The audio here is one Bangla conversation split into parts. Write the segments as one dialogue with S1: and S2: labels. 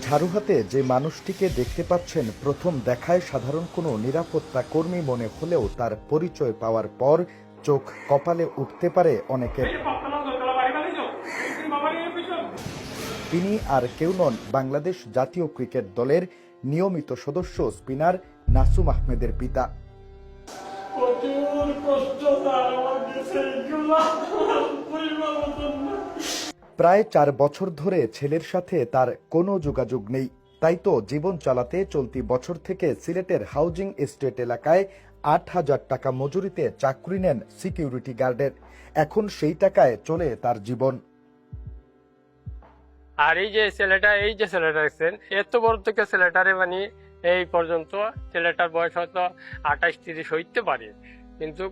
S1: ঝাড়ু হাতে যে মানুষটিকে দেখতে পাচ্ছেন প্রথম দেখায় সাধারণ কোনো নিরাপত্তা কর্মী মনে হলেও তার পরিচয় পাওয়ার পর চোখ কপালে উঠতে পারে অনেকের। তিনি আর কেউ নন বাংলাদেশ জাতীয় ক্রিকেট দলের নিয়মিত সদস্য স্পিনার নাসুম আহমেদের পিতা। প্রায় ৪ বছর ধরে ছেলের সাথে তার কোনো যোগাযোগ নেই। তাই তো জীবন চালাতে চলতি বছর থেকে সিলেটের হাউজিং এস্টেট এলাকায় ৮,০০০ টাকা মজুরিতে চাকরি নেন সিকিউরিটি গার্ডের। এখন সেই টাকায় চলে তার জীবন।
S2: আর এই যে ছেলেটা দেখছেন, এত বড় থেকে ছেলেটারে মানে এই পর্যন্ত ছেলেটার বয়স হয়তো ২৮-৩০ হইতে পারে, কিন্তু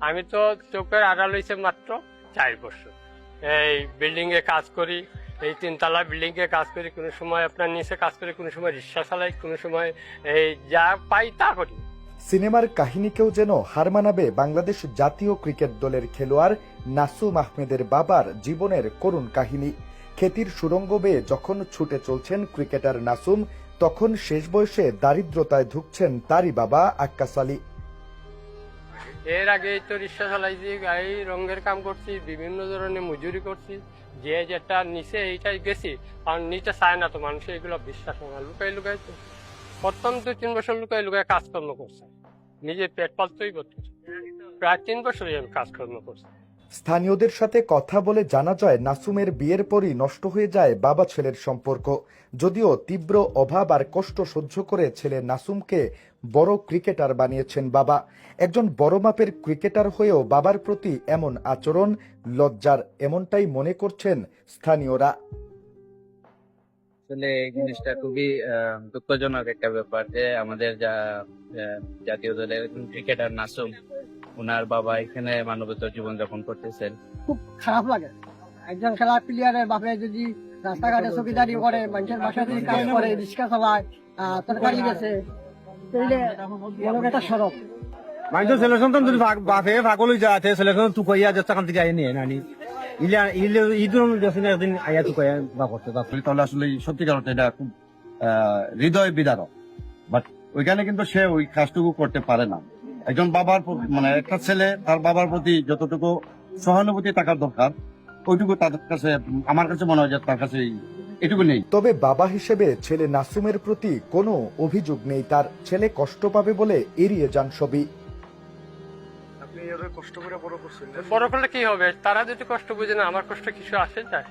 S2: আমি তো চোখের আড়াল হয়েছে মাত্র ৪ বছর। এই বিল্ডিং এ কাজ করি, এই ৩ তলা বিল্ডিং এ কাজ করি, কোনো সময় আপনার নিচে কাজ করি, কোনো সময় রিক্সা চালাই, কোনো সময় এই যা পাই তা করি।
S1: সিনেমার কাহিনীকেও যেন হার মানাবে বাংলাদেশ জাতীয় ক্রিকেট দলের খেলোয়াড় নাসুম আহমেদের বাবার জীবনের করুণ কাহিনী। খ্যাতির সুড়ঙ্গ বেয়ে যখন ছুটে চলছেন ক্রিকেটার নাসুম, তখন শেষ বয়সে দারিদ্রতায় ধুঁকছেন তারই বাবা আক্কাস আলী।
S2: এর আগে তো রিক্সা চালাইছি, গাড়ি রঙের কাম করছি, বিভিন্ন ধরনের মজুরি করছি, যে যেটা নিচে এইটাই গেছি, কারণ নিচে চায় না তো মানুষ, এগুলো বিশ্বাস হয় না, লুকাই লুকাই তো প্রথম ২-৩ বছর লুকাই লুকাই কাজকর্ম করছে, নিজের পেট পালতেই করছে। প্রায় ৩ বছরই আমি কাজকর্ম করছি।
S1: স্থানীয়দের সাথে কথা বলে জানা যায় নাসুমের বিয়ের পরই নষ্ট হয়ে যায় বাবা ছেলের সম্পর্ক। যদিও তীব্র অভাব আর কষ্ট সহ্য করে ছেলে নাসুমকে বড় ক্রিকেটার বানিয়েছেন বাবা। একজন বড় মাপের ক্রিকেটার হয়েও বাবার প্রতি এমন আচরণ লজ্জার, এমনটাই মনে করছেন স্থানীয়রা।
S3: আসলে এই জিনিসটা খুবই দুঃখজনক একটা ব্যাপার যে আমাদের জাতীয় দলের ক্রিকেটার নাসুম, ওনার বাবা এখানে মানবেতর জীবনযাপন করতেছেন।
S4: খুব খারাপ লাগে একজন খেলা প্লেয়ারের বাপে যদি রাস্তাঘাটে চকিদারি করে, মানুষের বাসায় যদি কাজ করে, রিক্সা চালায়, তরকারি বেচে, তাইলে মনে একটা সড়ক
S5: মানুষের ছেলে সন্তান যদি বাপে পাগল হয়ে যায়, ছেলে সন্তান তুকাইয়া যাচ্ছে কান থেকে আইয়ে নিয়ে নানি একদিন আইয়া তুকাইয়া বা করতে তাহলে আসলে সত্যিকার অর্থে এটা খুব হৃদয় বিদারক। বাট ওইখানে কিন্তু সে ওই কাজটুকু করতে পারে না। একজন বাবার মানে একটা ছেলে তার বাবার প্রতি যতটুকু সহানুভূতি থাকার দরকার, ওইটুকু তাদের কাছে, আমার কাছে মনে হয় যে তার কাছে এটুকু নেই।
S1: তবে বাবা হিসেবে ছেলে নাসুমের প্রতি কোনো অভিযোগ নেই তার। ছেলে কষ্ট পাবে বলে এড়িয়ে যান সবই।
S2: বড় করলে কি হবে, তারা যদি কষ্ট বুঝে না, আমার কষ্ট কিছু আসে যায়?